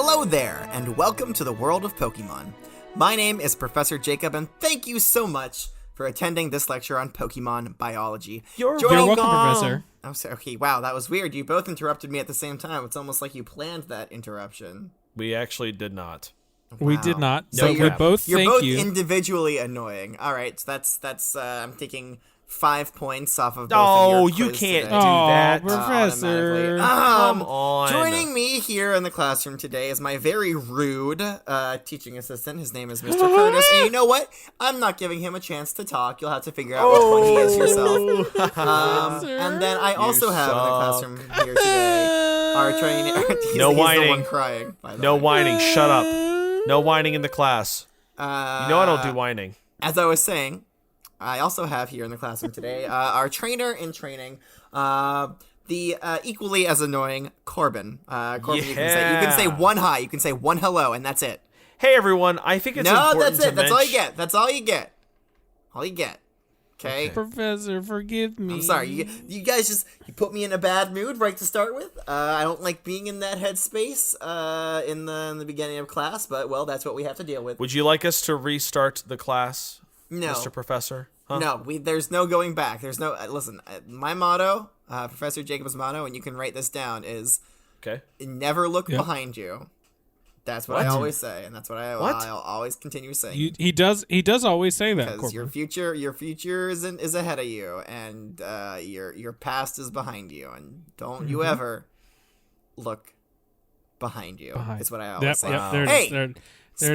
Hello there, and welcome to the world of Pokemon. My name is Professor Jacob, and thank you so much for attending this lecture on Pokemon biology. You're welcome, Professor. I'm sorry. Okay, wow, that was weird. You both interrupted me at the same time. It's almost like you planned that interruption. We actually did not. Wow. We did not. No, So we both You're thank both you. individually annoying. All right, so that's I'm taking 5 points off of both Oh, of your you quiz can't today. do that. Professor. Come on. Joining me here in the classroom today is my very rude teaching assistant. His name is Mr. Curtis. And you know what? I'm not giving him a chance to talk. You'll have to figure out which one he is yourself. And then I also have in the classroom here today our trainer. No he's whining. the one crying. By the No way. whining. Shut up. No whining in the class. You know I don't do whining. As I was saying, I also have here in the classroom today our trainer in training, the equally as annoying Corbin. Corbin, you can say one hi, you can say one hello, and that's it. Hey, everyone. I think it's No, important that's it. to That's all you mention- get. That's all you get. All you get. Okay. Professor, forgive me. I'm sorry. You guys just put me in a bad mood right to start with. I don't like being in that headspace in the beginning of class, but well, that's what we have to deal with. Would you like us to restart the class, No. Mr. Professor? Huh? No, there's no going back. There's no listen. My motto, Professor Jacob's motto, and you can write this down, is Okay. never look Yep. behind you. That's what I What? always say, and that's what I'll always continue saying. He does always say that, Because Corbin. your future is ahead of you, and your past is behind you, and don't you ever look behind you. Is what I always say. Yep, there it Hey, is. There it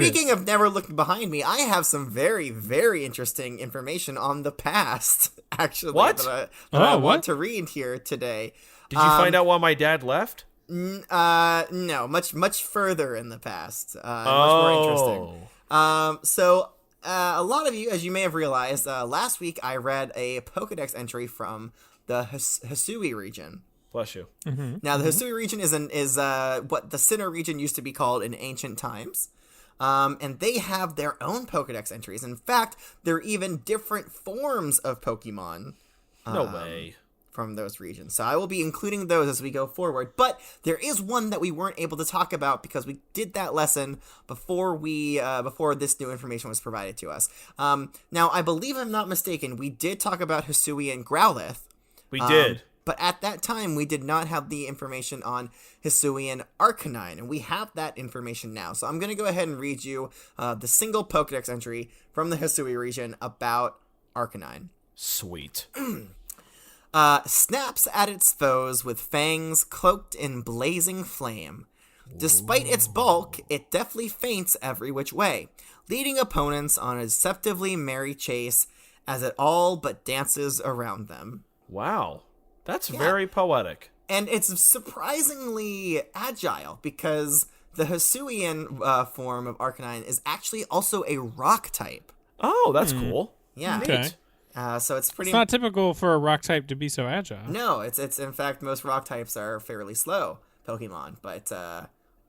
Speaking is. of never looking behind me, I have some very, very interesting information on the past, actually, What? that I want what? to read here today. Did you find out why my dad left? No, much further in the past. Much more interesting. So a lot of you, as you may have realized, last week I read a Pokedex entry from the Hisui region. Bless you. Now, the Hisui region is what the Sinnoh region used to be called in ancient times. And they have their own Pokedex entries. In fact, there are even different forms of Pokemon No way. from those regions. So I will be including those as we go forward. But there is one that we weren't able to talk about because we did that lesson before before this new information was provided to us. Now, I believe I'm not mistaken, we did talk about Hisui and Growlithe. We did. But at that time, we did not have the information on Hisui and Arcanine, and we have that information now. So I'm going to go ahead and read you the single Pokedex entry from the Hisui region about Arcanine. Sweet. Snaps at its foes with fangs cloaked in blazing flame. Despite its bulk, it deftly feints every which way, leading opponents on a deceptively merry chase as it all but dances around them. Wow. That's very poetic. And it's surprisingly agile because the Hisuian form of Arcanine is actually also a rock type. Oh, that's cool. Yeah. Okay. So it's pretty... It's not typical for a rock type to be so agile. No, it's in fact, most rock types are fairly slow Pokemon, but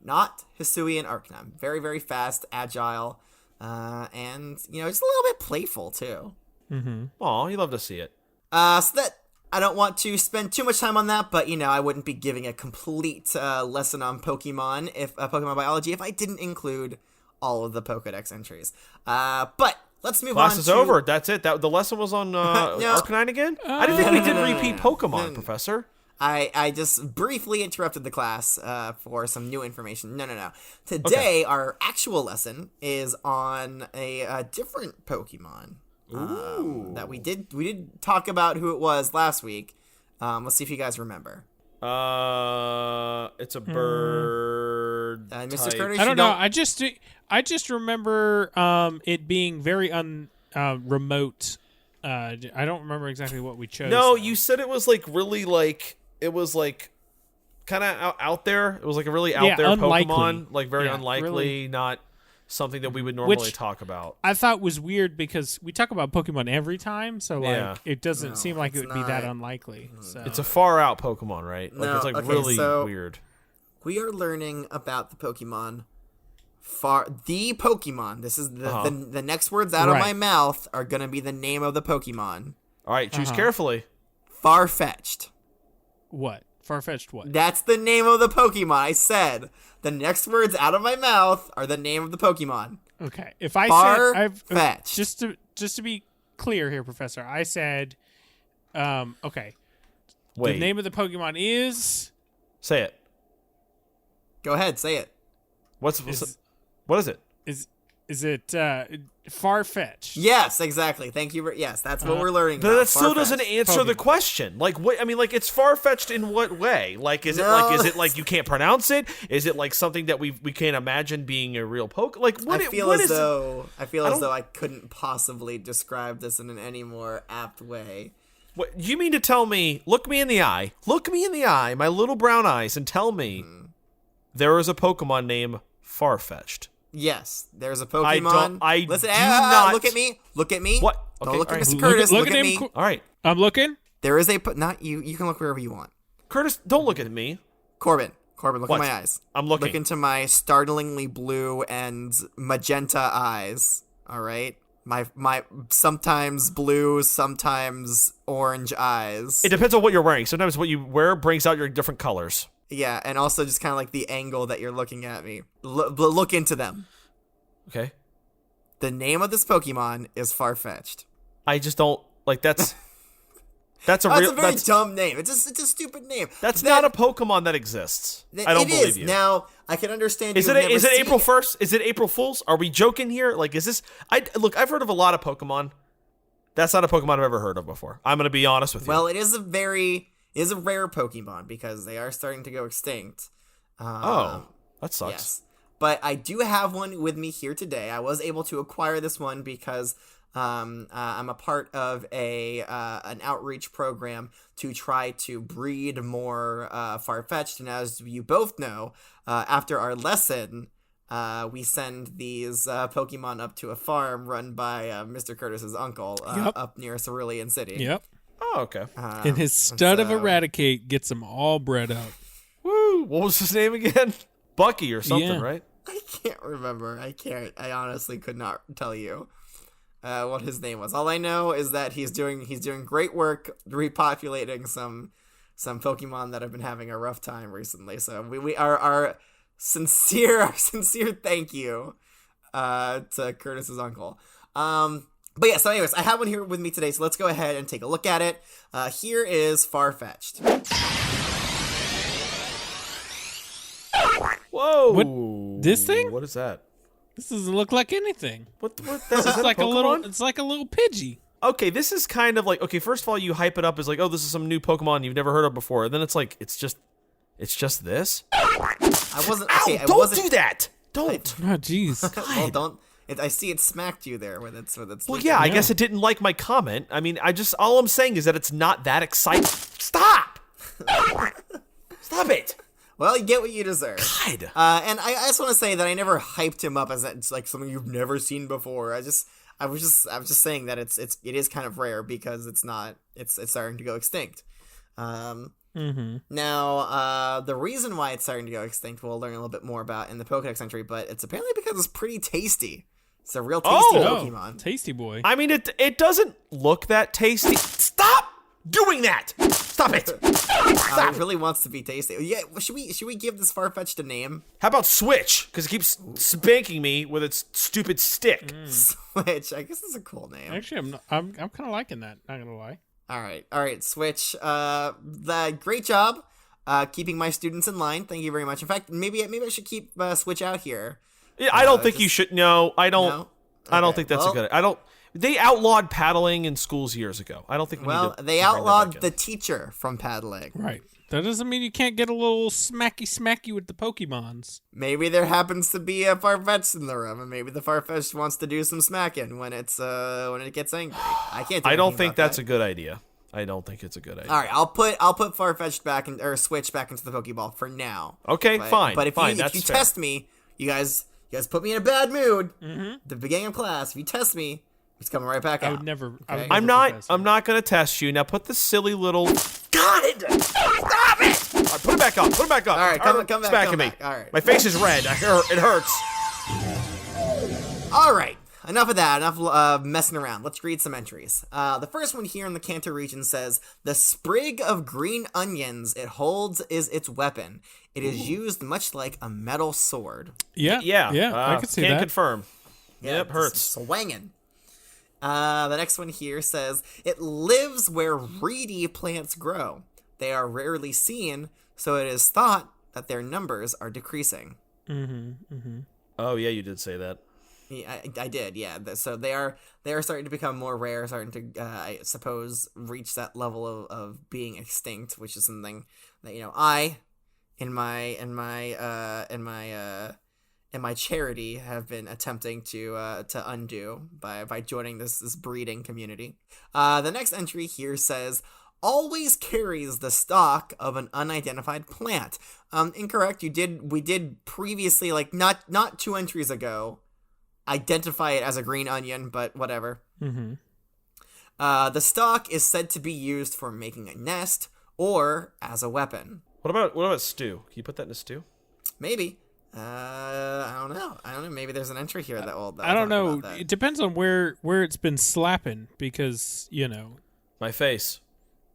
not Hisui and Arcanine. Very, very fast, agile, and, just a little bit playful, too. Aw, you love to see it. So that... I don't want to spend too much time on that, but, I wouldn't be giving a complete lesson on Pokemon, Pokemon biology, if I didn't include all of the Pokedex entries. But let's move on Class is to... over. That's it. The lesson was on Arcanine again? I didn't think we did repeat Pokemon, Professor. I just briefly interrupted the class for some new information. No. Today, our actual lesson is on a different Pokemon. That we did talk about who it was last week. Let's see if you guys remember. It's a bird. Mr. type. Curtis, I don't know. I just remember it being very remote. I don't remember exactly what we chose. No, you said it was really kind of out there. It was like a really out there unlikely. Pokemon, very Yeah, unlikely, really. not something that we would normally Which talk about. I thought was weird because we talk about Pokemon every time, so Yeah. it doesn't seem like it it's would be that not. unlikely. So. It's a far out Pokemon, right? No, It's okay, really so- weird. we are learning about the Pokemon. The Pokemon. This is the next words out of Right. my mouth are gonna be the name of the Pokemon. All right, choose carefully. Farfetch'd. What? Farfetch'd what? That's the name of the Pokemon. I said the next words out of my mouth are the name of the Pokemon. Okay. If I Farfetch'd. just to be clear here, Professor, I said, okay. Wait. The name of the Pokemon is. Say it. Go ahead, say it. What is it? Is it Farfetch'd? Yes, exactly. Thank you. Yes, that's what we're learning. But about. that still doesn't Farfetch'd. answer the question. Like, what? I mean, like, it's far-fetched in what way? Like, is it like you can't pronounce it? Is it like something that we can't imagine being a real poke? Like, what? I feel as though I couldn't possibly describe this in an any more apt way. What you mean to tell me? Look me in the eye. Look me in the eye, my little brown eyes, and tell me there is a Pokemon named Farfetch'd. Yes, there's a Pokemon. Listen, do not. look at me. Look at me. What? Don't Okay, look at all right. Mr. Curtis. Look at him. me. All right, I'm looking. There is not you. You can look wherever you want. Curtis, don't look at me. Corbin, look What? at my eyes. I'm looking. Look into my startlingly blue and magenta eyes. All right, my sometimes blue, sometimes orange eyes. It depends on what you're wearing. Sometimes what you wear brings out your different colors. Yeah, and also just kind of like the angle that you're looking at me. Look into them. Okay. The name of this Pokemon is Farfetch'd. I just don't like that's. That's a It's real. a very dumb name. It's a stupid name. That's not a Pokemon that exists. I don't believe you. Now I can understand. Is it April 1st? Is it April Fool's? Are we joking here? Like, is this? I've heard of a lot of Pokemon. That's not a Pokemon I've ever heard of before. I'm gonna be honest with you. Well, it is a rare Pokemon because they are starting to go extinct. That sucks. Yes, but I do have one with me here today. I was able to acquire this one because I'm a part of an outreach program to try to breed more Farfetch'd, and as you both know, after our lesson, we send these Pokemon up to a farm run by Mr. Curtis's uncle up near Cerulean City. Yep. Oh, okay. And his stud of Eradicate gets them all bred up. Woo! What was his name again? Bucky or something, Yeah. I right? can't remember. I honestly could not tell you what his name was. All I know is that he's doing great work repopulating some Pokemon that have been having a rough time recently. So we are our sincere thank you to Curtis's uncle. But yeah, so anyways, I have one here with me today, so let's go ahead and take a look at it. Here is Farfetch'd. Whoa! What? This thing? What is that? This doesn't look like anything. What? This is like a little. Pokemon? It's like a little Pidgey. Okay, this is kind of like, okay, first of all, you hype it up as like, oh, this is some new Pokemon you've never heard of before. And then it's like, it's just this. I wasn't. Ow! Okay, I Don't wasn't, do that! Don't. Oh, jeez. Well, don't. I see it smacked you there with its. Well, yeah, I guess it didn't like my comment. I mean, all I'm saying is that it's not that exciting. Stop! Stop it! Well, you get what you deserve. God. And I just want to say that I never hyped him up as it's like something you've never seen before. I was just saying that it is kind of rare because it's starting to go extinct. Now, the reason why it's starting to go extinct, we'll learn a little bit more about in the Pokédex entry, but it's apparently because it's pretty tasty. It's a real tasty Pokemon. Tasty boy. I mean, it doesn't look that tasty. Stop doing that! Stop it! It really wants to be tasty. Yeah, should we give this Farfetch'd a name? How about Switch? Because it keeps spanking me with its stupid stick. Switch. I guess it's a cool name. Actually, I'm kind of liking that. Not gonna lie. All right, Switch. Great job, keeping my students in line. Thank you very much. In fact, maybe I should keep Switch out here. Yeah, I don't think you should. No, I don't. No? I don't Okay, think that's well, a good. I don't. They outlawed paddling in schools years ago. I don't think. They outlawed the teacher from paddling. Right. That doesn't mean you can't get a little smacky with the Pokemons. Maybe there happens to be a Farfetch'd in the room, and maybe the Farfetch'd wants to do some smacking when it gets angry. I can't. I don't think that's a good idea. I don't think it's a good idea. All right, I'll put Farfetch'd back in, or Switch back into the Pokeball for now. Okay, fine. But if fine, you test me, you guys put me in a bad mood. At the beginning of class, if you test me, it's coming right back out. I would never. Okay? I'm not going to test you. Now put the silly little. God, stop it! All right, put it back up. Put it back up. All right, come back. Smacking me. All right. My face is red. It hurts. All right. enough of that. Enough messing around. Let's read some entries. The first one here in the Kanto region says, the sprig of green onions it holds is its weapon. It is used much like a metal sword. Yeah. I can see that. Can't confirm. Yeah, Yep, hurts. Swangin'. The next one here says, it lives where reedy plants grow. They are rarely seen, so it is thought that their numbers are decreasing. Oh, yeah, you did say that. Yeah, I did, yeah. So they are starting to become more rare, starting to, I suppose, reach that level of being extinct, which is something that, I, in my charity, have been attempting to undo by joining this breeding community. The next entry here says, always carries the stalk of an unidentified plant. Incorrect. We did previously, like not 2 entries ago, identify it as a green onion, but whatever. The stalk is said to be used for making a nest or as a weapon. What about stew? Can you put that in a stew? Maybe. I don't know. Maybe there's an entry here that will. I don't know. That. It depends on where it's been slapping, because My face.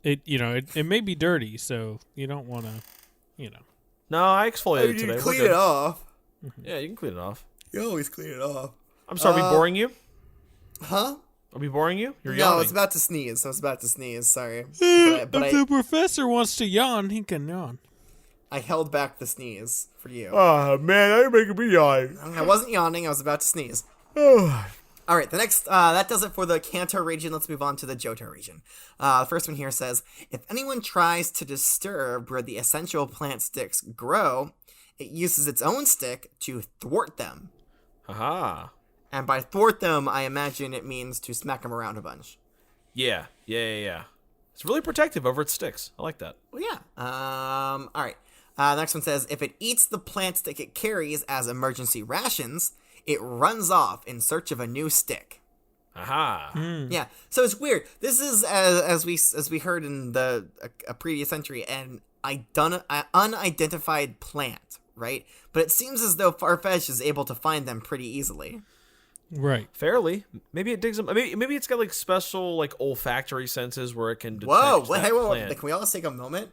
it may be dirty, so you don't want to, No, I exfoliated You today. can We're clean good. it off. Yeah, you can clean it off. You always clean it off. I'm sorry, are we boring you? Huh? Are we boring you? You're No, yawning. I was about to sneeze. Sorry. But if I the professor wants to yawn, he can yawn. I held back the sneeze for you. Oh, man, you're making me yawn. I wasn't yawning. I was about to sneeze. All right, the next, that does it for the Kanto region. Let's move on to the Johto region. The first one here says, if anyone tries to disturb where the essential plant sticks grow, it uses its own stick to thwart them. Aha. And by thwart them, I imagine it means to smack them around a bunch. Yeah. It's really protective over its sticks. I like that. Well, yeah. All right. The next one says, if it eats the plant stick it carries as emergency rations, it runs off in search of a new stick. Aha. Yeah, so it's weird. This is, as we heard in a previous entry, an unidentified plant, right? But it seems as though Farfetch'd is able to find them pretty easily. Right. Fairly. Maybe it digs them. Maybe it's got like special like olfactory senses where it can detect Whoa! that Hey, whoa! plant. Can we all take a moment?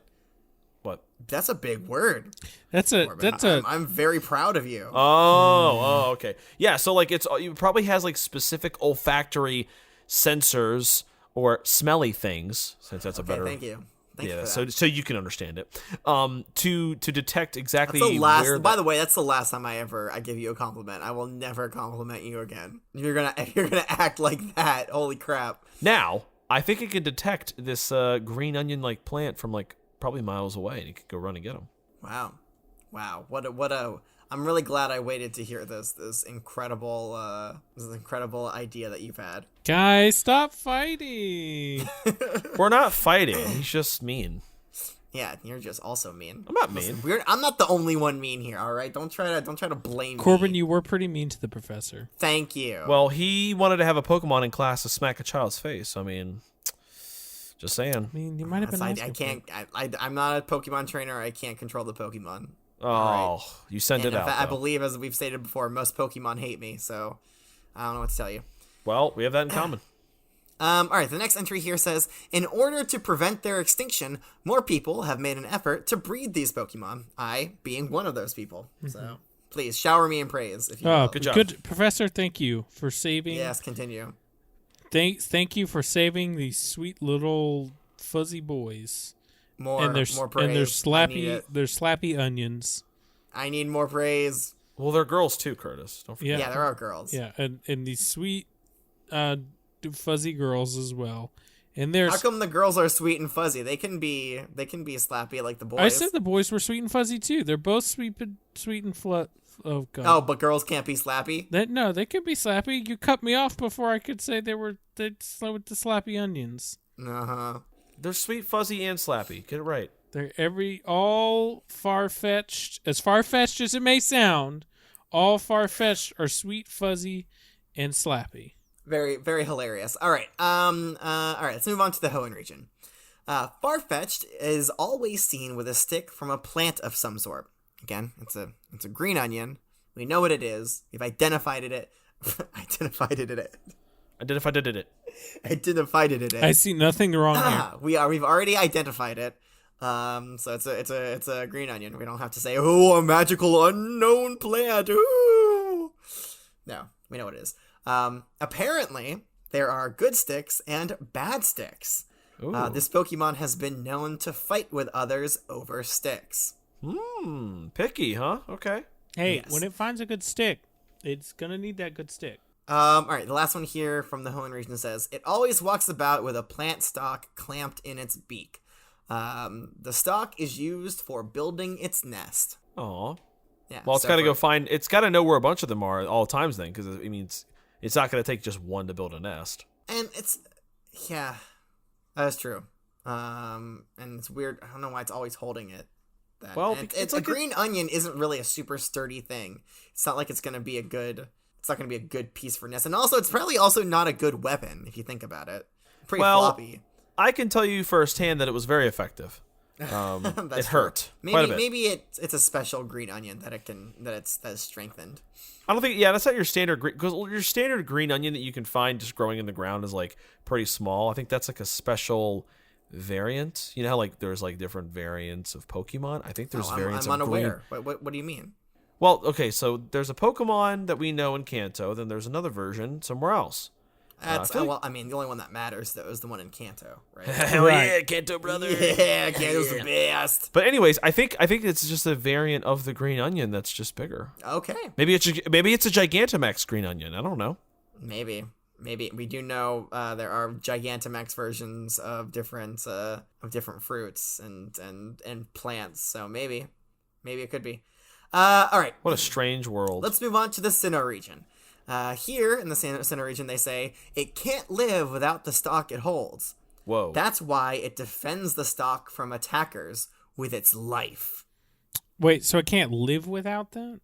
What? That's a big word. I'm very proud of you. Oh, okay. Yeah, so like it probably has like specific olfactory sensors or smelly things, since that's a better. Thank you. Thank you for that. so you can understand it. To detect exactly That's the last. where. By the way, that's the last time I give you a compliment. I will never compliment you again. If you're gonna act like that, holy crap! Now, I think it can detect this green onion like plant from like probably miles away, and you could go run and get them. Wow. What a. I'm really glad I waited to hear this incredible idea that you've had. Guys, stop fighting. We're not fighting. He's just mean. Yeah, you're just also mean. I'm not mean. I'm not the only one mean here. All right, don't try to blame Corbin, me. you were pretty mean to the professor. Thank you. Well, he wanted to have a Pokemon in class to smack a child's face. I mean, just saying. I mean, you might have been. I can't. I'm not a Pokemon trainer. I can't control the Pokemon. Oh, right. You send And it out. I believe, as we've stated before, most Pokemon hate me. So I don't know what to tell you. Well, we have that in common. All right, the next entry here says, in order to prevent their extinction, more people have made an effort to breed these Pokemon, I being one of those people. So please shower me in praise, if you will. Good job. Good, Professor. Thank you for saving. Yes, continue. Thank you for saving these sweet little fuzzy boys. More praise. And their I need it. slappy onions. I need more praise. Well, they're girls too, Curtis. Don't forget. Yeah, there are girls. Yeah, and these sweet fuzzy girls as well. And there's How come the girls are sweet and fuzzy? They can be slappy like the boys. I said the boys were sweet and fuzzy too. They're both sweet and oh god. Oh, but girls can't be slappy? No, they could be slappy. You cut me off before I could say they'd slow with the slappy onions. Uh-huh. They're sweet, fuzzy, and slappy. Get it right. They're all Farfetch'd. As Farfetch'd as it may sound, all Farfetch'd are sweet, fuzzy, and slappy. Very, very hilarious. All right. All right. Let's move on to the Hoenn region. Farfetch'd is always seen with a stick from a plant of some sort. Again, it's a green onion. We know what it is. We've identified it. Identified it. Identified it. Identified it. I see nothing wrong here. We've already identified it. So it's a green onion. We don't have to say, oh, a magical unknown plant. Ooh. No, we know what it is. Apparently, there are good sticks and bad sticks. This Pokemon has been known to fight with others over sticks. Picky, huh? Okay. Hey, Yes. when it finds a good stick, it's gonna need that good stick. All right, the last one here from the Hoenn region says, it always walks about with a plant stalk clamped in its beak. The stalk is used for building its nest. Aw. Yeah. Well, it's got to go find. It's got to know where a bunch of them are at all times then, because it means it's not going to take just one to build a nest. And that's true. And it's weird. I don't know why it's always holding it. Well, and it's a like green onion isn't really a super sturdy thing. It's not like it's going to be a good. It's not going to be a good piece for nest. And also, it's probably also not a good weapon if you think about it. Pretty floppy. I can tell you firsthand that it was very effective. It hurt quite a bit. Maybe it's a special green onion that is strengthened. I don't think. Yeah, that's not your standard green. Because your standard green onion that you can find just growing in the ground is like pretty small. I think that's like a special variant. You know how like there's like different variants of Pokemon. I think there's variants. I'm unaware. Of green. What do you mean? Well, okay, so there's a Pokemon that we know in Kanto. Then there's another version somewhere else. The only one that matters though is the one in Kanto, right? Hell yeah, Kanto brother. Yeah, Kanto's the best. But anyways, I think it's just a variant of the green onion that's just bigger. Okay. Maybe it's a Gigantamax green onion. I don't know. Maybe we do know there are Gigantamax versions of different fruits and plants. So maybe it could be. All right. What a strange world. Let's move on to the Sinnoh region. Here in the Sinnoh region, they say it can't live without the stalk it holds. Whoa. That's why it defends the stalk from attackers with its life. Wait, so it can't live without that?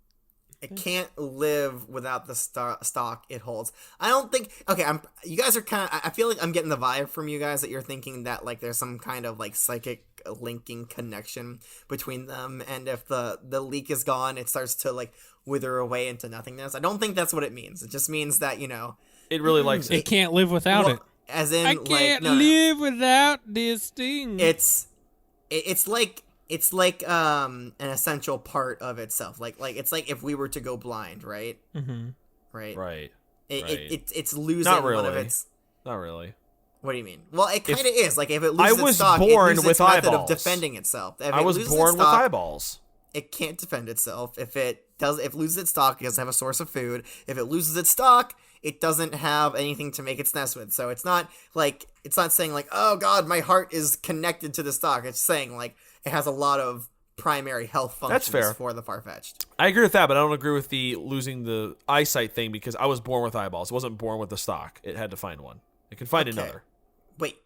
It can't live without the stalk it holds. I don't think. Okay, you guys are kind of. I feel like I'm getting the vibe from you guys that you're thinking that like there's some kind of like psychic linking connection between them, and if the leek is gone, it starts to like wither away into nothingness. I don't think that's what it means. It just means that it really likes it. It can't live without it. As in, I can't live without this thing. It's like an essential part of itself. Like it's like if we were to go blind, right? Mm-hmm. Right. It's losing Not really. one of its. Not really. What do you mean? Well, it kind of is. Like if it loses its stock, born it loses with its method eyeballs. of defending itself. If I it was loses born its with stock, eyeballs. It can't defend itself. If it loses its stock, it doesn't have a source of food. If it loses its stock, it doesn't have anything to make its nest with. So it's not saying like, oh god, my heart is connected to the stock. It's saying like it has a lot of primary health functions. That's fair. For the Farfetch'd. I agree with that, but I don't agree with the losing the eyesight thing because I was born with eyeballs. It wasn't born with the stock. It had to find one. It can find another. Wait,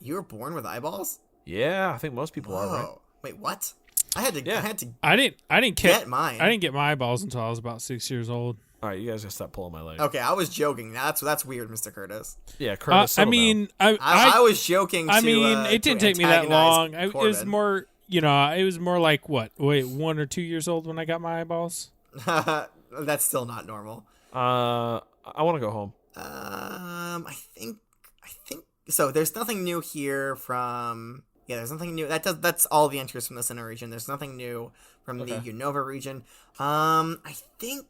you were born with eyeballs? Yeah, I think most people are, right? Wait, what? I had to I didn't get mine. I didn't get my eyeballs until I was about 6 years old. All right, you guys gotta stop pulling my leg. Okay, I was joking. That's weird, Mr. Curtis. Yeah, Curtis. I mean, I was joking. I mean, it didn't take me that long. It Corbin. was more, it was more like what? Wait, 1 or 2 years old when I got my eyeballs. That's still not normal. I want to go home. I think so. There's nothing new here from. Yeah, there's nothing new. That's all the entries from the Sinnoh region. There's nothing new from the Unova region. I think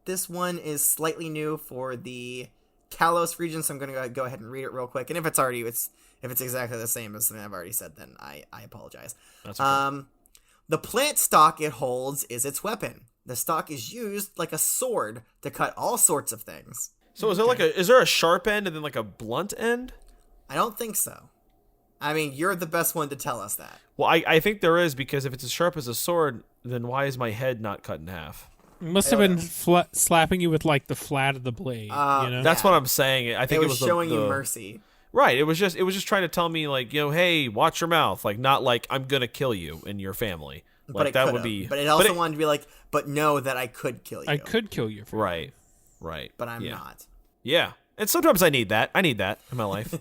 this one is slightly new for the Kalos region, so I'm going to go ahead and read it real quick. And if it's exactly the same as something I've already said, then I apologize. That's okay. The plant stalk it holds is its weapon. The stalk is used like a sword to cut all sorts of things. So is there a sharp end and then like a blunt end? I don't think so. I mean, you're the best one to tell us that. Well, I think there is, because if it's as sharp as a sword, then why is my head not cut in half? It must have been slapping you with like the flat of the blade. That's what I'm saying. I think it was showing you mercy. Right. It was just trying to tell me like, hey, watch your mouth. Like, not like I'm gonna kill you and your family. Like that would be. But it also wanted to be like, but know that I could kill you. I could kill you. Right. But I'm not. Yeah. And sometimes I need that. I need that in my life.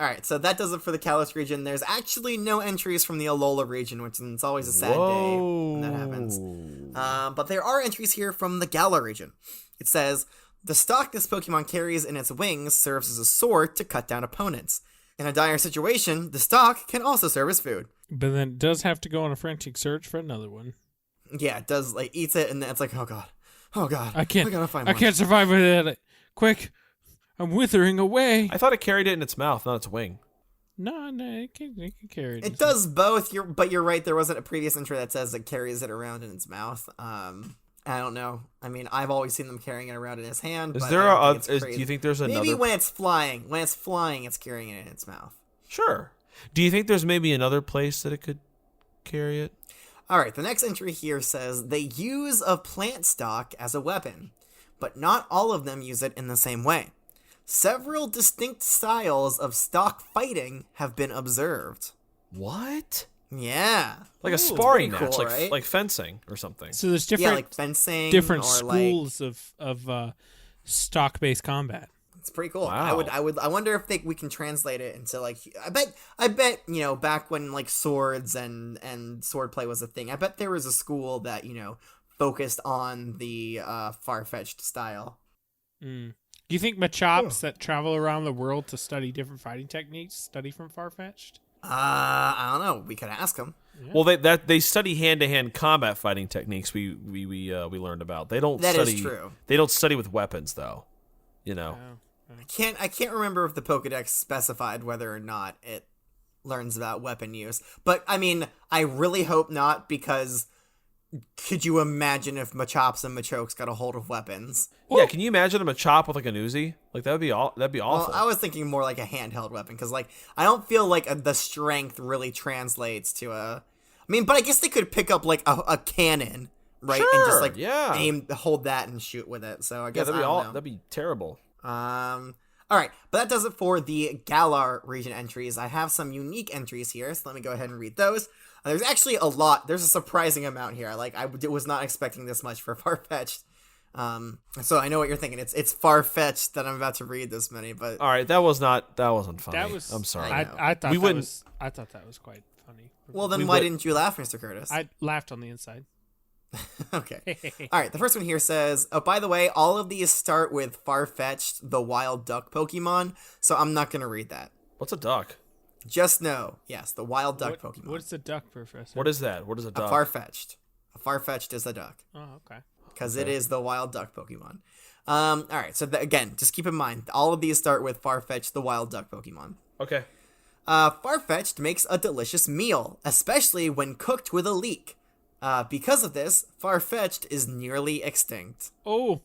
All right, so that does it for the Kalos region. There's actually no entries from the Alola region, which is always a sad day when that happens. But there are entries here from the Galar region. It says, The stalk this Pokemon carries in its wings serves as a sword to cut down opponents. In a dire situation, the stalk can also serve as food. But then it does have to go on a frantic search for another one. Yeah, it does, like, eats it, and then it's like, oh god, I gotta find one. I can't survive without it. Quick, I'm withering away. I thought it carried it in its mouth, not its wing. No, it can carry it. It does both, but you're right, there wasn't a previous entry that says it carries it around in its mouth. I don't know. I mean, I've always seen them carrying it around in his hand. Is but there do do you think there's another? Maybe when it's flying. When it's flying, it's carrying it in its mouth. Sure. Do you think there's maybe another place that it could carry it? All right, the next entry here says they use a plant stalk as a weapon, but not all of them use it in the same way. Several distinct styles of stalk fighting have been observed. What? Yeah. Like a sparring pretty match, cool, right? like fencing or something. So there's different, like fencing, different or schools of stock-based combat. It's pretty cool. Wow. I wonder if we can translate it into like, I bet, back when like swords and swordplay was a thing, I bet there was a school that, focused on the Farfetch'd style. Mm. Do you think Machops that travel around the world to study different fighting techniques study from Farfetch'd? I don't know. We could ask them. Yeah. Well, they study hand-to-hand combat fighting techniques. We learned about. They don't. That study, is true. They don't study with weapons, though. I can't remember if the Pokedex specified whether or not it learns about weapon use. But I mean, I really hope not, because could you imagine if Machops and Machokes got a hold of weapons? Yeah, can you imagine a Machop with like an Uzi? Like that'd be awful. Well, I was thinking more like a handheld weapon, because like I don't feel like the strength really translates to a. I mean, but I guess they could pick up like a cannon, right? Sure, and just like yeah. hold that and shoot with it. So I guess that'd be terrible. All right, but that does it for the Galar region entries. I have some unique entries here, so let me go ahead and read those. There's actually a lot. There's a surprising amount here. Like, I was not expecting this much for Farfetch'd. So I know what you're thinking. It's Farfetch'd that I'm about to read this many, but All right, that wasn't funny. I'm sorry. I thought that was quite funny. Well, then why didn't you laugh, Mr. Curtis? I laughed on the inside. Okay. All right, the first one here says, oh, by the way, all of these start with Farfetch'd, the Wild Duck Pokemon, so I'm not going to read that. What's a duck? Just know, yes, the Wild Duck Pokemon. What's a duck, Professor? What is that? What is a duck? A Farfetch'd. A Farfetch'd is a duck. Oh, okay. Because it is the Wild Duck Pokemon. All right, so again, just keep in mind, all of these start with Farfetch'd, the Wild Duck Pokemon. Okay. Farfetch'd makes a delicious meal, especially when cooked with a leek. Because of this, Farfetch'd is nearly extinct. Oh,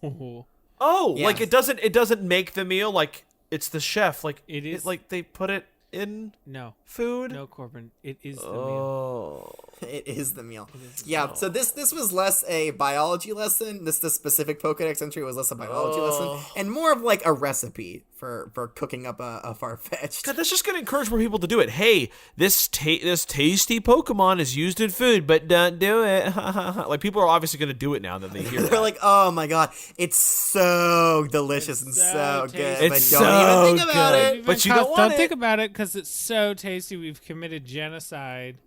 Yeah. Like it doesn't make the meal, like it's the chef, like It is- like they put it in no, food. no, Corbin. It is the meal. Oh. It is the meal. is the Yeah, meal. so this was less a biology lesson. The specific Pokedex entry was less a biology lesson, and more of like a recipe for cooking up a Farfetch'd. God, that's just gonna encourage more people to do it. Hey, this tasty Pokemon is used in food, but don't do it. Like people are obviously gonna do it now that they hear They're that. like, oh my god, it's so delicious and so good, It's but don't even think about good. it. But you don't want it. think about it because it's so tasty. We've committed genocide.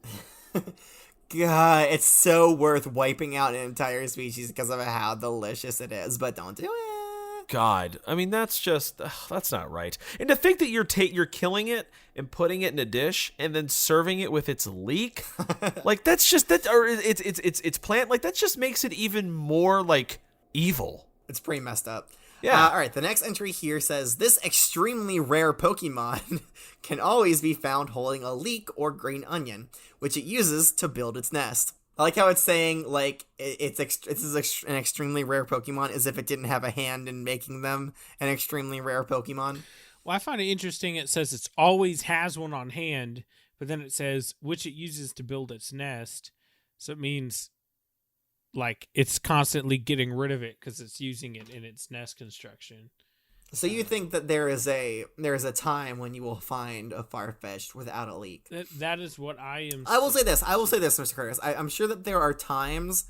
God, it's so worth wiping out an entire species because of how delicious it is, but don't do it. God, I mean that's not right. And to think that you're killing it and putting it in a dish and then serving it with its leek, like that's just that, or it's plant, like that just makes it even more like evil. It's pretty messed up. Yeah. All right, the next entry here says, this extremely rare Pokemon can always be found holding a leek or green onion, which it uses to build its nest. I like how it's saying, like, it's an extremely rare Pokemon, as if it didn't have a hand in making them an extremely rare Pokemon. Well, I find it interesting. It says it always has one on hand, but then it says which it uses to build its nest. So it means like it's constantly getting rid of it because it's using it in its nest construction. So you think that there is a time when you will find a Farfetch'd without a leek? That is what I am. I will say this, Mr. Curtis. I'm sure that there are times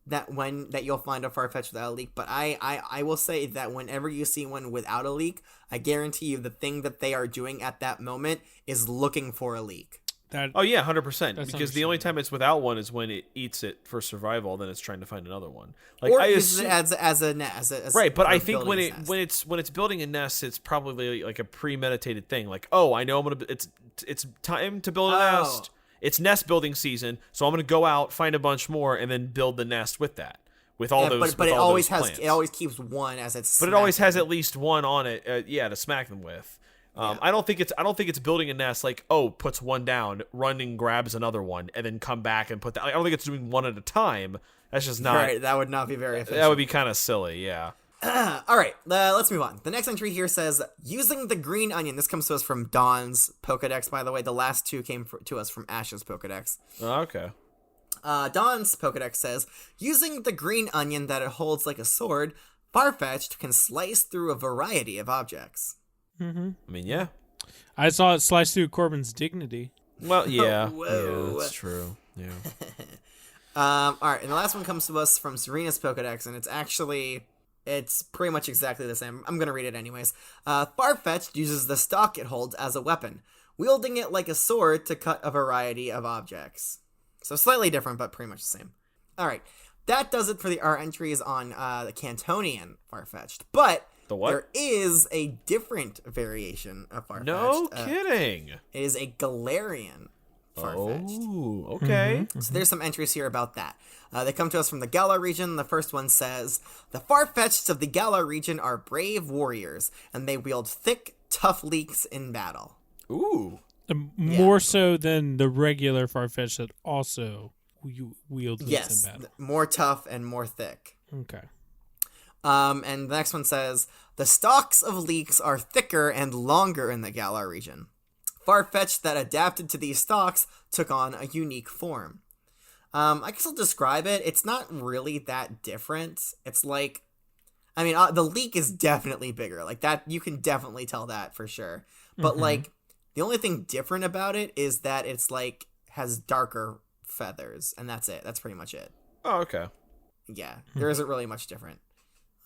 that you'll find a Farfetch'd without a leek, but I will say that whenever you see one without a leek, I guarantee you the thing that they are doing at that moment is looking for a leek. That Oh yeah, 100%. That's Because the only time it's without one is when it eats it for survival. Then it's trying to find another one. Like or I uses assume, it as a nest. right, but for I think when building its nest. it's building a nest, it's probably like a premeditated thing. Like, oh, I know it's time to build a Oh. nest. It's nest building season, so I'm gonna go out, find a bunch more, and then build the nest with that. With all Yeah, those, but with it all always those has plants. it always keeps one as it's. But it always has smacking. at least one on it, to smack them with. Yeah. I don't think it's building a nest like, oh, puts one down, running grabs another one, and then come back and put that. I don't think it's doing one at a time. That's just not. Right, that would not be very efficient. That would be kind of silly. Yeah. All right, let's move on. The next entry here says, using the green onion. This comes to us from Dawn's Pokedex, by the way. The last two came to us from Ash's Pokedex. Oh, okay. Dawn's Pokedex says, using the green onion that it holds like a sword, Farfetch'd can slice through a variety of objects. Mm-hmm. I mean, yeah. I saw it slice through Corbin's dignity. Well, yeah. Whoa. Yeah, that's true. Yeah. All right, and the last one comes to us from Serena's Pokedex, and it's pretty much exactly the same. I'm going to read it anyways. Farfetch'd uses the stalk it holds as a weapon, wielding it like a sword to cut a variety of objects. So slightly different, but pretty much the same. All right, that does it for our entries on the Kantonian Farfetch'd. But The what? there is a different variation of Farfetch'd. No kidding. It is a Galarian Farfetch'd. Oh, okay. So there's some entries here about that. They come to us from the Galar region. The first one says, the Farfetch'ds of the Galar region are brave warriors, and they wield thick, tough leeks in battle. Ooh. More so than the regular Farfetch'd that also wield leeks Yes, in battle. more tough and more thick. Okay. And the next one says, the stalks of leeks are thicker and longer in the Galar region. Farfetch'd that adapted to these stalks took on a unique form. I guess I'll describe it. It's not really that different. It's like, I mean, the leek is definitely bigger. Like that, you can definitely tell that for sure. But like, the only thing different about it is that it's like has darker feathers, and that's it. That's pretty much it. Oh, okay. Yeah, there isn't really much different.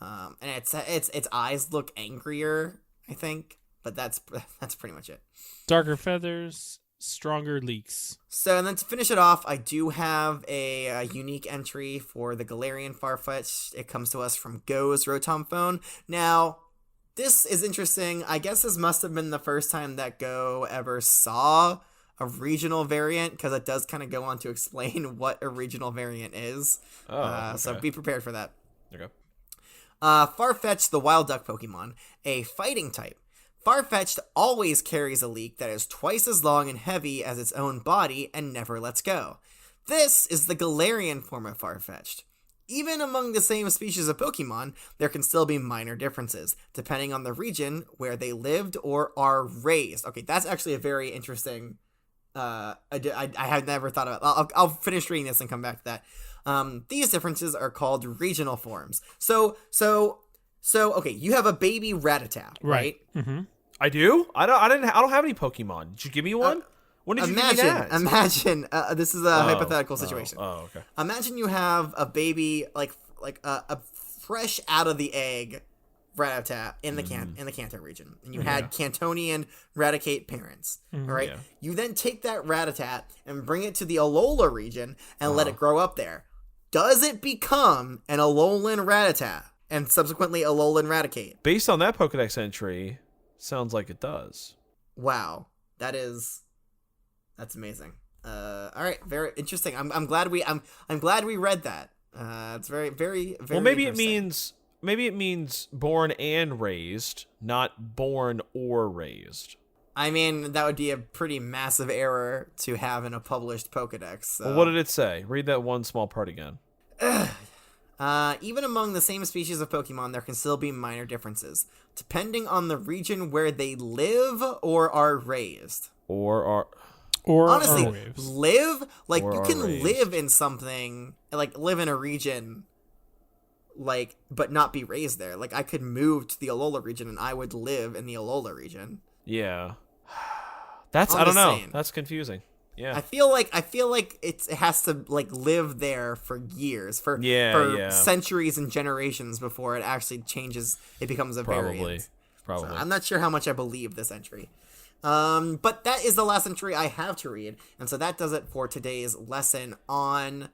And its eyes look angrier, I think, but that's pretty much it. Darker feathers, stronger leeks. So, and then to finish it off, I do have a unique entry for the Galarian Farfetch'd. It comes to us from Go's Rotom Phone. Now, this is interesting. I guess this must have been the first time that Go ever saw a regional variant, because it does kind of go on to explain what a regional variant is. Oh, okay. So be prepared for that. Okay. Farfetch'd, the Wild Duck Pokemon, a fighting type. Farfetch'd always carries a leek that is twice as long and heavy as its own body and never lets go. This is the Galarian form of Farfetch'd. Even among the same species of Pokemon, there can still be minor differences, depending on the region where they lived or are raised. Okay, that's actually a very interesting... I had never thought about... I'll finish reading this and come back to that. These differences are called regional forms. So okay, you have a baby Rattata, right? Mm-hmm. I do? I don't have any Pokemon. Did you give me one? When did you give me that? Imagine, this is a hypothetical situation. Oh, okay. Imagine you have a baby, like a fresh out of the egg Rattata in the Kanto region, and you had Kantonian Raticate parents. All right, you then take that Rattata and bring it to the Alola region and let it grow up there. Does it become an Alolan Rattata and subsequently Alolan Raticate? Based on that Pokedex entry, sounds like it does. Wow, that's amazing. All right, very interesting. I'm glad we read that. It's very, very, very. Well, maybe it means born and raised, not born or raised. I mean, that would be a pretty massive error to have in a published Pokedex. So. Well, what did it say? Read that one small part again. Even among the same species of Pokemon, there can still be minor differences, depending on the region where they live or are raised. Or honestly, are live, like or you can raised. live in something, like live in a region, like, but not be raised there. Like I could move to the Alola region and I would live in the Alola region. Yeah. I don't just know. saying. That's confusing. Yeah. I feel like it has to like live there for years, for centuries and generations before it actually changes. It becomes a variant. Probably. So I'm not sure how much I believe this entry. But that is the last entry I have to read, and so that does it for today's lesson on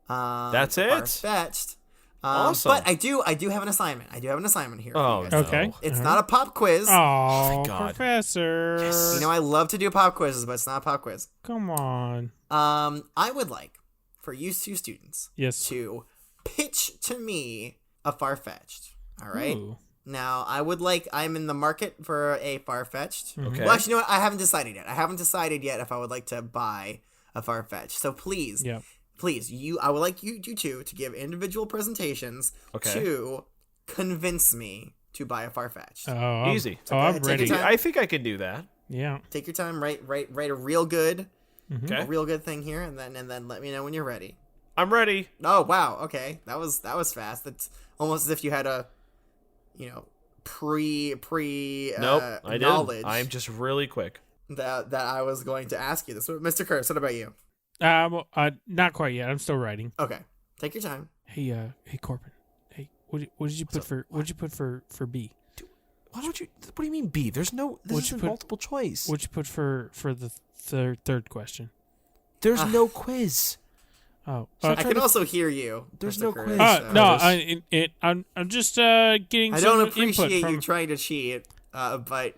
That's it? Farfetch'd. Awesome. But I do have an assignment. I do have an assignment here. Oh, for you guys. Okay. It's not a pop quiz. Oh, thank God. Professor. You know I love to do pop quizzes, but it's not a pop quiz. Come on. I would like for you two students Yes. to pitch to me a Farfetch'd. All right. Ooh. Now, I'm in the market for a Farfetch'd. Okay. Well, actually, you know what? I haven't decided yet. I haven't decided yet if I would like to buy a Farfetch'd. So please, Yep. I would like you two to give individual presentations to convince me to buy a Farfetch'd. Oh, Easy. Oh, I'm Take ready. your time. I think I can do that. Yeah. Take your time, write a real good, Okay. a real good thing here, and then let me know when you're ready. I'm ready. Oh wow, okay, that was fast. That's almost as if you had a, pre Nope, I knowledge didn't. I'm just really quick. that I was going to ask you this. Mr. Curtis, what about you? Not quite yet. I'm still writing. Okay, take your time. Hey, Corbin. Hey, what did you put for B? Why don't you? What do you mean B? There's no. This is multiple choice. What'd you put for the third question? There's no quiz. Oh, I can also hear you. There's Mr. no Curtis, quiz. so- no, I'm just getting. I some don't input appreciate from, you trying to cheat, but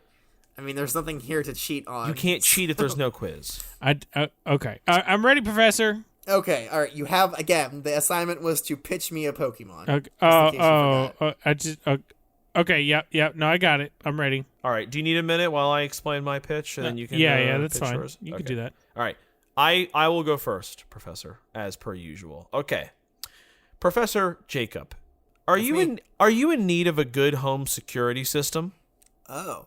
I mean, there's nothing here to cheat on. You can't cheat if there's no quiz. Okay, I'm ready, Professor. Okay, all right. You have again. The assignment was to pitch me a Pokemon. Okay. Just in case you forgot. Okay. Yep. No, I got it. I'm ready. All right. Do you need a minute while I explain my pitch, and then you can? Yeah, that's pitch fine. yours? You Okay. can do that. All right. I will go first, Professor, as per usual. Okay. Professor Jacob, are you in need of a good home security system? Oh,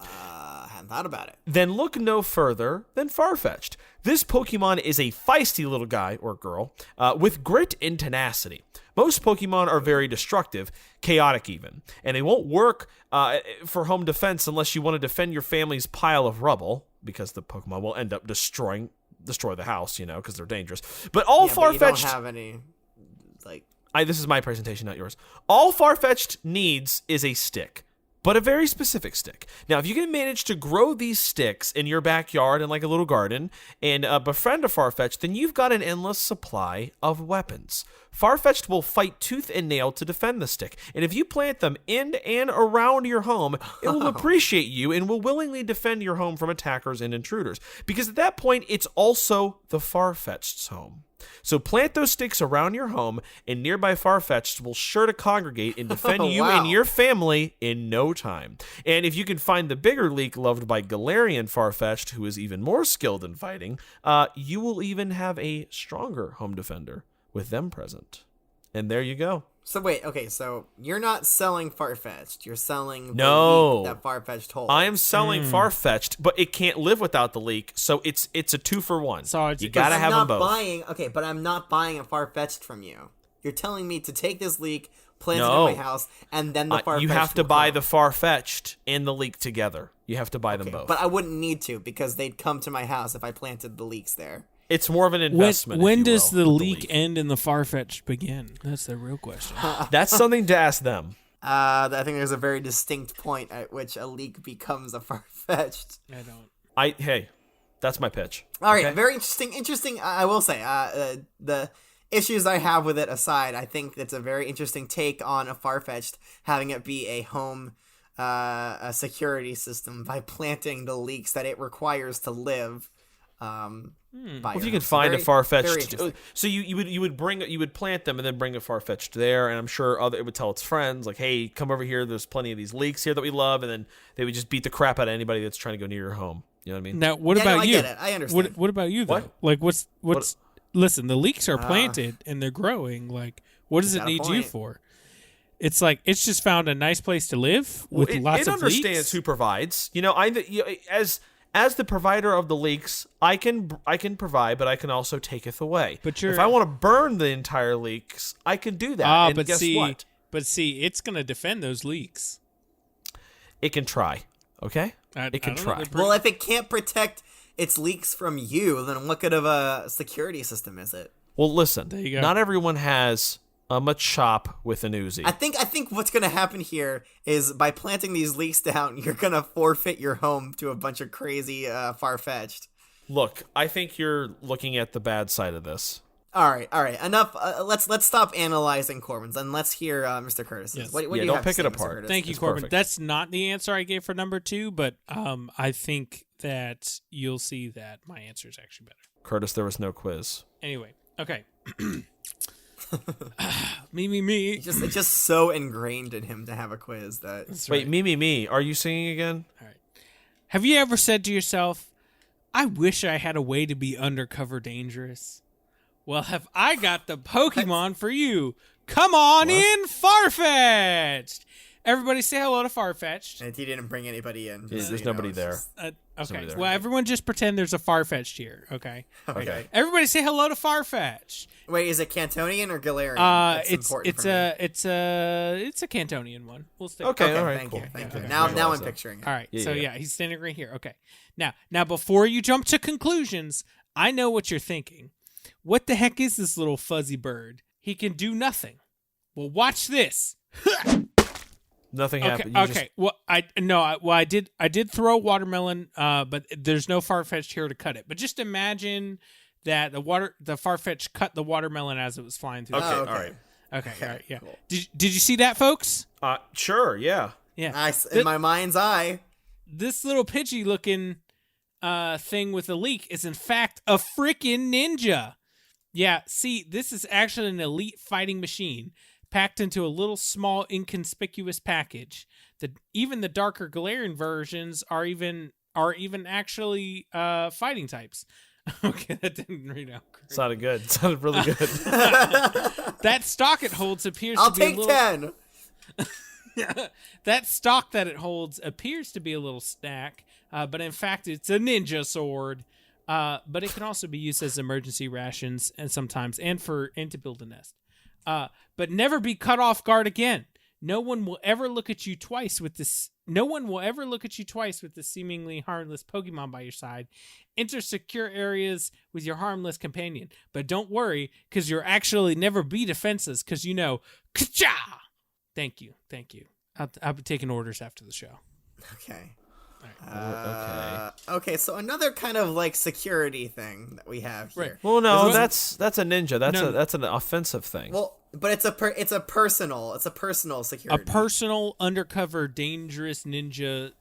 I hadn't thought about it. Then look no further than Farfetch'd. This Pokemon is a feisty little guy or girl with grit and tenacity. Most Pokemon are very destructive, chaotic even, and they won't work for home defense unless you want to defend your family's pile of rubble, because the Pokemon will end up destroy the house, because they're dangerous. But all But Farfetch'd... you don't have any, this is my presentation, not yours. All Farfetch'd needs is a stick, but a very specific stick. Now, if you can manage to grow these sticks in your backyard in like a little garden and befriend a Farfetch'd, then you've got an endless supply of weapons. Farfetch'd will fight tooth and nail to defend the stick, and if you plant them in and around your home, it will appreciate you and will willingly defend your home from attackers and intruders, because at that point, it's also the Farfetch'd's home. So plant those sticks around your home, and nearby Farfetch'd will sure to congregate and defend you Wow. and your family in no time. And if you can find the bigger leek loved by Galarian Farfetch'd, who is even more skilled in fighting, you will even have a stronger home defender with them present. And there you go. So wait, okay, so you're not selling Farfetch'd. You're selling the No. leek that Farfetch'd holds. I am selling Farfetch'd, but it can't live without the leek, so it's a 2-for-1. So it's- you gotta have them both. But I'm not buying a Farfetch'd from you. You're telling me to take this leek, plant it No. in my house, and then the Farfetch'd you have to will buy come. the Farfetch'd and the leek together. You have to buy them both. But I wouldn't need to, because they'd come to my house if I planted the leeks there. It's more of an investment. When if you does will, the with leak end and the Farfetch'd begin? That's the real question. That's something to ask them. I think there's a very distinct point at which a leek becomes a Farfetch'd. I don't. Hey, that's my pitch. All right, Okay? very interesting. I will say, the issues I have with it aside, I think it's a very interesting take on a Farfetch'd having it be a home a security system by planting the leeks that it requires to live. Well, if you can find a Farfetch'd, so you would plant them and then bring a Farfetch'd there, and I'm sure it would tell its friends like, hey, come over here. There's plenty of these leeks here that we love, and then they would just beat the crap out of anybody that's trying to go near your home. You know what I mean? Now, what about I you? get it. I understand. What about you though? What? Like, what's? Listen, the leeks are planted and they're growing. Like, what does it got a need you point. for? It's like it's just found a nice place to live with lots it of understands leeks. who provides. As the provider of the leeks, I can provide, but I can also taketh away. But if I want to burn the entire leeks, I can do that. And but guess see, what? it's gonna defend those leeks. It can try. Okay, it can try. Well, if it can't protect its leeks from you, then what good of a security system is it? Well, listen. There you go. Not everyone has a Machop with an Uzi. I think what's gonna happen here is by planting these leeks down, you're gonna forfeit your home to a bunch of crazy Farfetch'd. Look, I think you're looking at the bad side of this. All right. Enough. Let's stop analyzing Corbin's and let's hear Mr. Curtis. Yes. What do Yeah, you don't have pick to it say, Mr. apart. Curtis? Thank you, It's Corbin. perfect. That's not the answer I gave for number 2, but I think that you'll see that my answer is actually better. Curtis, there was no quiz. Anyway, okay. Me. It's just so ingrained in him to have a quiz that. That's Wait, right. me. Are you singing again? All right. Have you ever said to yourself, I wish I had a way to be undercover dangerous? Well, have I got the Pokemon for you? Come on in, Farfetch'd! Everybody say hello to Farfetch'd. And he didn't bring anybody in. Yeah, just so there's you know, nobody it's there. just- Okay, Somebody there. well, everyone just pretend there's a Farfetch'd here, okay? Okay. Everybody say hello to Farfetch'd. Wait, is it Kantonian or Galarian? That's important for me. It's a Kantonian one. We'll stick. Okay, Okay, all right, thank cool. you. Thank you. Okay. Now I'm Realize picturing it. All right. Yeah, So yeah. he's standing right here. Okay. Now before you jump to conclusions, I know what you're thinking. What the heck is this little fuzzy bird? He can do nothing. Well, watch this. Nothing Okay. happened. You Okay. Well, I did throw watermelon, but there's no Farfetch'd here to cut it. But just imagine that the Farfetch'd cut the watermelon as it was flying through. Okay, Oh, okay. all right. Okay. All right. Yeah. Cool. Did you see that, folks? Sure, yeah. Yeah. In my mind's eye. This little Pidgey looking thing with a leek is in fact a freaking ninja. Yeah, see, this is actually an elite fighting machine packed into a little small inconspicuous package. Even the darker Galarian versions are even actually fighting types. Okay, that didn't read out correct. Sounded good. Sounded really good. That stock it holds appears I'll to be a take little 10. That stock that it holds appears to be a little snack, but in fact it's a ninja sword. But it can also be used as emergency rations and sometimes and to build a nest. But never be caught off guard again. No one will ever look at you twice with this seemingly harmless Pokemon by your side. Enter secure areas with your harmless companion. But don't worry, because you'll actually never be defenseless, because you know, ka-cha! Thank you. I'll be taking orders after the show. Okay. Okay. Okay, so another kind of like security thing that we have here. Right. Well, no, This that's a ninja. No. That's an offensive thing. Well, but it's a personal security. A personal, undercover, dangerous ninja.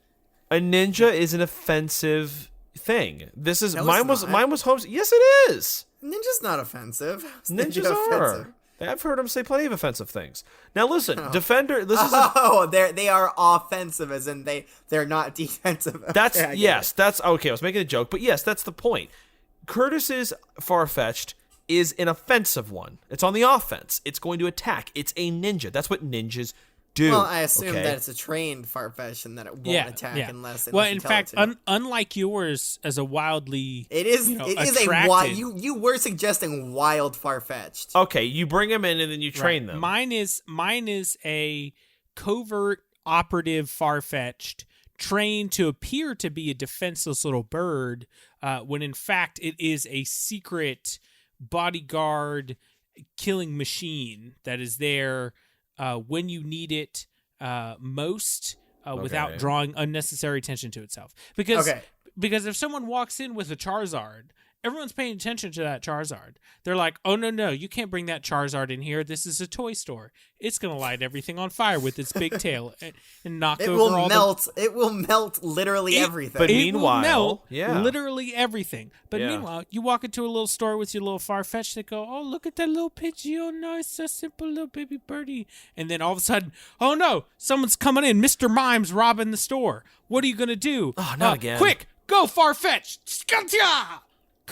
A ninja is an offensive thing. This is No, mine it's was not. home. Yes, it is. Ninja's not offensive. How's Ninjas ninja are. offensive? I've heard him say plenty of offensive things. Now listen, defender. This is Oh, they are offensive, as in they're not defensive. that's Okay, I get yes. it. That's okay. I was making a joke, but yes, that's the point. Curtis's Farfetch'd is an offensive one. It's on the offense. It's going to attack. It's a ninja. That's what ninjas do. Well, I assume okay? that it's a trained Farfetch'd and that it won't attack unless well, you in tell fact, it to. unlike yours, as a wildly It is. you know, It is attracted- a wild. You were suggesting wild Farfetch'd. Okay, you bring them in and then you train them. Mine is a covert operative Farfetch'd trained to appear to be a defenseless little bird, when in fact it is a secret bodyguard killing machine that is there when you need it most, without drawing unnecessary attention to itself. Because if someone walks in with a Charizard, everyone's paying attention to that Charizard. They're like, oh, no, you can't bring that Charizard in here. This is a toy store. It's going to light everything on fire with its big tail and knock It over will all melt. It will melt literally everything. but It meanwhile, will melt yeah. literally everything. But Yeah. meanwhile, you walk into a little store with your little Farfetch'd that go, oh, look at that little Pidgey. Oh, nice, so simple little baby birdie. And then all of a sudden, oh, no, someone's coming in. Mr. Mime's robbing the store. What are you going to do? Oh, not again. Quick, go Farfetch'd. Scatia!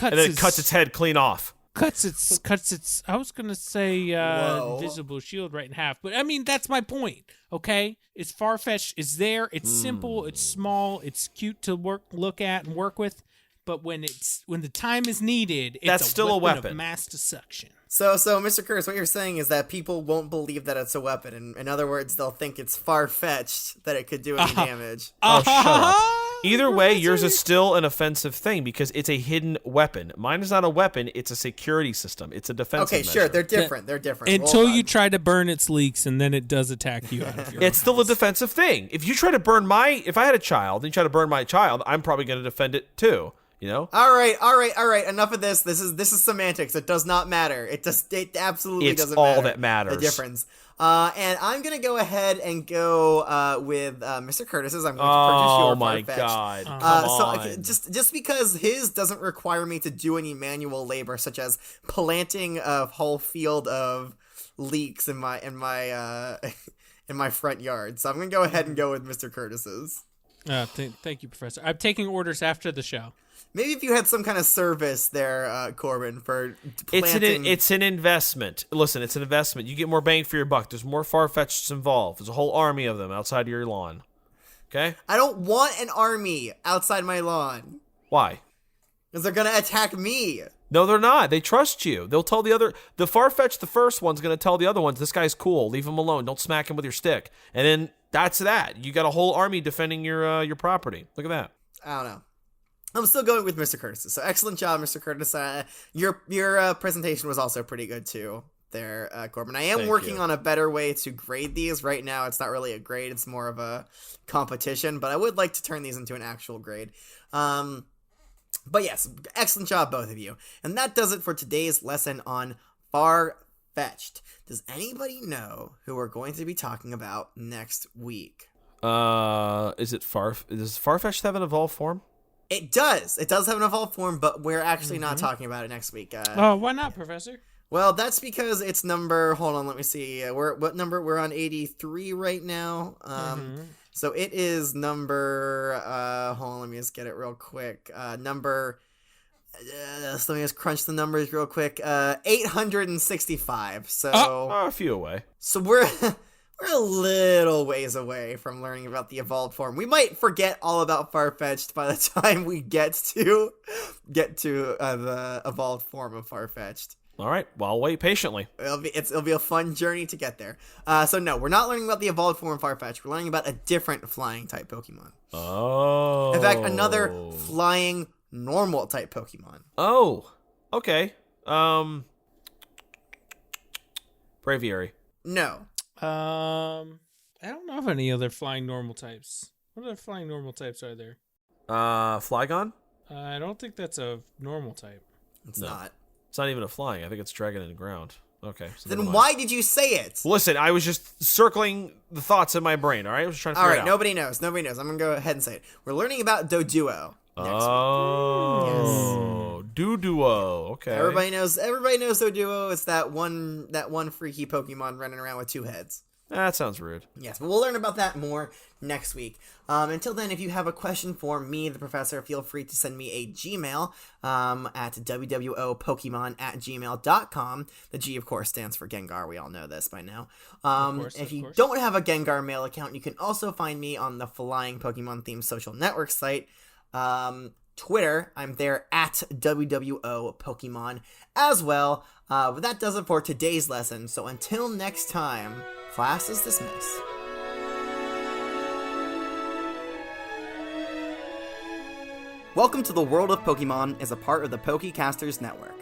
and then it cuts its head clean off. Cuts its I was gonna say Whoa. invisible shield right in half, but I mean that's my point. Okay, it's Farfetch'd, it's there, it's simple, it's small, it's cute to look at and work with, but when the time is needed, it's That's still a weapon. of mass destruction. So, Mr. Curtis, what you're saying is that people won't believe that it's a weapon. In other words, they'll think it's far-fetched that it could do any damage. Oh, shut up. Either way, yours is still an offensive thing because it's a hidden weapon. Mine is not a weapon; it's a security system. It's a defensive. Okay, sure, measure. they're different. They're different. Until you try to burn its leeks, and then it does attack you. Out of your It's still a defensive thing. If you try to burn if I had a child and you try to burn my child, I'm probably going to defend it too. You know? All right. Enough of this. This is semantics. It does not matter. It absolutely doesn't matter. It's all that matters. The difference. And I'm gonna go ahead and go with Mr. Curtis's. I'm going to purchase your Oh my Farfetch'd. god! Come on. Okay, just because his doesn't require me to do any manual labor, such as planting a whole field of leeks in my in my front yard. So I'm gonna go ahead and go with Mr. Curtis's. Thank you, Professor. I'm taking orders after the show. Maybe if you had some kind of service there, Corbin, for planting... It's an investment. Listen, it's an investment. You get more bang for your buck. There's more Farfetch'ds involved. There's a whole army of them outside your lawn. Okay? I don't want an army outside my lawn. Why? Because they're going to attack me. No, they're not. They trust you. They'll tell the Farfetch'd, the first one's going to tell the other ones, this guy's cool. Leave him alone. Don't smack him with your stick. And then that's that. You got a whole army defending your property. Look at that. I don't know. I'm still going with Mr. Curtis. So excellent job, Mr. Curtis. Your presentation was also pretty good too there, Corbin. I am working on a better way to grade these. Right now, it's not really a grade. It's more of a competition, but I would like to turn these into an actual grade. But yes, excellent job, both of you. And that does it for today's lesson on Farfetch'd. Does anybody know who we're going to be talking about next week? Does Farfetch'd have an evolved form? It does. It does have an evolved form, but we're actually not talking about it next week. Why not, Professor? Well, that's because it's number... Hold on, let me see. What number? We're on 83 right now. So it is number... hold on, let me just get it real quick. Number... let me just crunch the numbers real quick. 865. So... a few away. So we're a little ways away from learning about the evolved form. We might forget all about Farfetch'd by the time we get to the evolved form of Farfetch'd. All right, well, I'll wait patiently. It'll be a fun journey to get there. So no, we're not learning about the evolved form of Farfetch'd. We're learning about a different flying type Pokemon. Oh. In fact, another flying normal type Pokemon. Oh. Okay. Braviary. No. I don't know of any other flying normal types. What other flying normal types are there? Flygon? I don't think that's a normal type. It's not. It's not even a flying. I think it's dragon and ground. Okay. So then why did you say it? Listen, I was just circling the thoughts in my brain, all right? I was trying to figure it out. Nobody knows. I'm going to go ahead and say it. We're learning about Doduo next week. Oh. Doduo. Okay. Everybody knows Doduo. It's that one freaky Pokemon running around with two heads. That sounds rude. Yes, but we'll learn about that more next week. Until then, if you have a question for me, the professor, feel free to send me a Gmail at wwopokemon@gmail.com. The G, of course, stands for Gengar. We all know this by now. If you don't have a Gengar mail account, you can also find me on the Flying Pokemon themed social network site. Twitter, I'm there at wwopokemon as well. But that does it for today's lesson. So until next time, class is dismissed. Welcome to the World of Pokemon is a part of the Pokecasters Network.